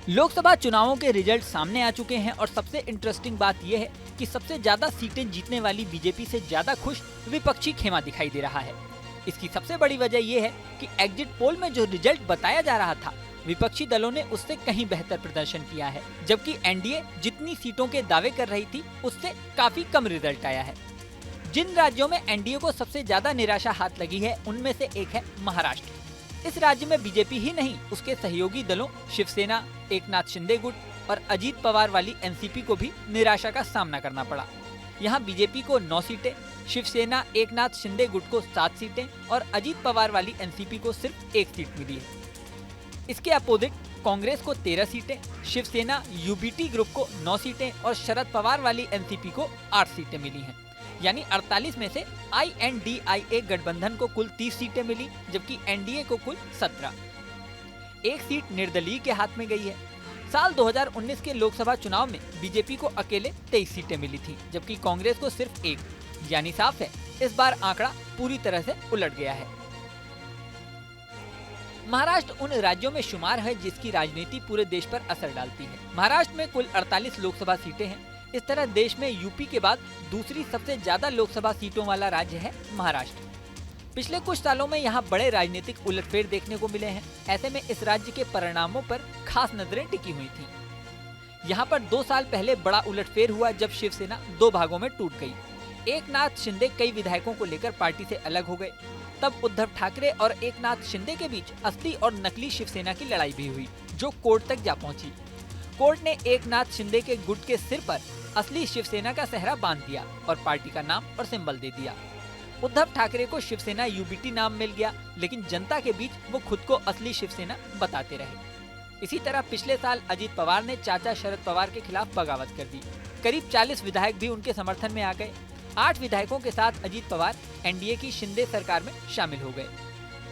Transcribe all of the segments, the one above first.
लोकसभा चुनावों के रिजल्ट सामने आ चुके हैं और सबसे इंटरेस्टिंग बात यह है कि सबसे ज्यादा सीटें जीतने वाली बीजेपी से ज्यादा खुश विपक्षी खेमा दिखाई दे रहा है। इसकी सबसे बड़ी वजह यह है कि एग्जिट पोल में जो रिजल्ट बताया जा रहा था, विपक्षी दलों ने उससे कहीं बेहतर प्रदर्शन किया है, जबकि एनडीए जितनी सीटों के दावे कर रही थी उससे काफी कम रिजल्ट आया है। जिन राज्यों में एनडीए को सबसे ज्यादा निराशा हाथ लगी है उनमें से एक है महाराष्ट्र। इस राज्य में बीजेपी ही नहीं, उसके सहयोगी दलों शिवसेना, एकनाथ शिंदे गुट और अजीत पवार वाली एनसीपी को भी निराशा का सामना करना पड़ा। यहाँ बीजेपी को 9 सीटें, शिवसेना एकनाथ शिंदे गुट को 7 सीटें और अजीत पवार वाली एनसीपी को सिर्फ 1 सीट मिली है। इसके अपोजिट कांग्रेस को 13 सीटें, शिवसेना यूबीटी ग्रुप को 9 सीटें और शरद पवार वाली एनसीपी को 8 सीटें मिली हैं। यानी 48 में से INDIA गठबंधन को कुल 30 सीटें मिली, जबकि एनडीए को कुल 17। एक सीट निर्दलीय के हाथ में गई है। साल 2019 के लोकसभा चुनाव में बीजेपी को अकेले 23 सीटें मिली थी, जबकि कांग्रेस को सिर्फ 1। यानी साफ है, इस बार आंकड़ा पूरी तरह से उलट गया है। महाराष्ट्र उन राज्यों में शुमार है जिसकी राजनीति पूरे देश पर असर डालती है। महाराष्ट्र में कुल 48 लोकसभा सीटें हैं। इस तरह देश में यूपी के बाद दूसरी सबसे ज्यादा लोकसभा सीटों वाला राज्य है महाराष्ट्र। पिछले कुछ सालों में यहाँ बड़े राजनीतिक उलटफेर देखने को मिले हैं। ऐसे में इस राज्य के परिणामों पर खास नजरें टिकी हुई थी। यहाँ पर 2 साल पहले बड़ा उलटफेर हुआ जब शिवसेना 2 भागों में टूट गई। एकनाथ शिंदे कई विधायकों को लेकर पार्टी से अलग हो गए। तब उद्धव ठाकरे और एकनाथ शिंदे के बीच असली और नकली शिवसेना की लड़ाई भी हुई, जो कोर्ट तक जा पहुंची। कोर्ट ने एकनाथ शिंदे के गुट के सिर पर असली शिवसेना का सेहरा बांध दिया और पार्टी का नाम और सिंबल दे दिया। उद्धव ठाकरे को शिवसेना यूबीटी नाम मिल गया, लेकिन जनता के बीच वो खुद को असली शिवसेना बताते रहे। इसी तरह पिछले साल अजीत पवार ने चाचा शरद पवार के खिलाफ बगावत कर दी। करीब 40 विधायक भी उनके समर्थन में आ गए। 8 विधायकों के साथ अजीत पवार एनडीए की शिंदे सरकार में शामिल हो गए।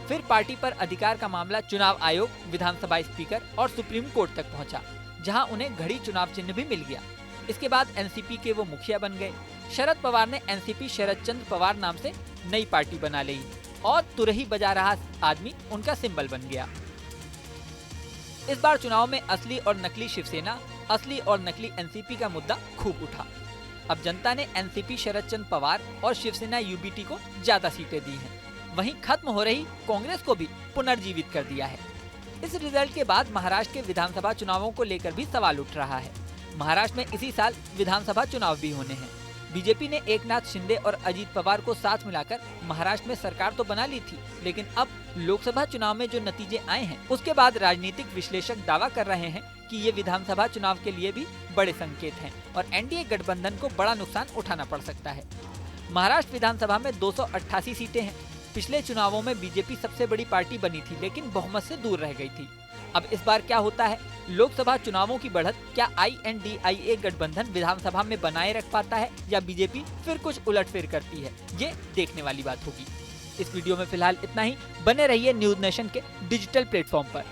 फिर पार्टी पर अधिकार का मामला चुनाव आयोग, विधानसभा स्पीकर और सुप्रीम कोर्ट तक पहुंचा, जहां उन्हें घड़ी चुनाव चिन्ह भी मिल गया। इसके बाद एनसीपी के वो मुखिया बन गए। शरद पवार ने एनसीपी शरद चंद्र पवार नाम से नई पार्टी बना ली और तुरही बजा रहा आदमी उनका सिंबल बन गया। इस बार चुनाव में असली और नकली शिवसेना, असली और नकली एनसीपी का मुद्दा खूब उठा। अब जनता ने एनसीपी शरद चंद्र पवार और शिवसेना यूबीटी को ज्यादा सीटें दी हैं। वहीं खत्म हो रही कांग्रेस को भी पुनर्जीवित कर दिया है। इस रिजल्ट के बाद महाराष्ट्र के विधानसभा चुनावों को लेकर भी सवाल उठ रहा है। महाराष्ट्र में इसी साल विधानसभा चुनाव भी होने हैं। बीजेपी ने एकनाथ शिंदे और अजीत पवार को साथ मिलाकर महाराष्ट्र में सरकार तो बना ली थी, लेकिन अब लोकसभा चुनाव में जो नतीजे आए हैं उसके बाद राजनीतिक विश्लेषक दावा कर रहे हैं कि ये विधानसभा चुनाव के लिए भी बड़े संकेत हैं और एनडीए गठबंधन को बड़ा नुकसान उठाना पड़ सकता है। महाराष्ट्र विधानसभा में 288 सीटें हैं। पिछले चुनावों में बीजेपी सबसे बड़ी पार्टी बनी थी, लेकिन बहुमत से दूर रह गई थी। अब इस बार क्या होता है? लोकसभा चुनावों की बढ़त क्या INDIA गठबंधन विधानसभा में बनाए रख पाता है या बीजेपी फिर कुछ उलटफेर करती है? ये देखने वाली बात होगी। इस वीडियो में फिलहाल इतना ही। बने रहिए न्यूज नेशन के डिजिटल प्लेटफॉर्म पर।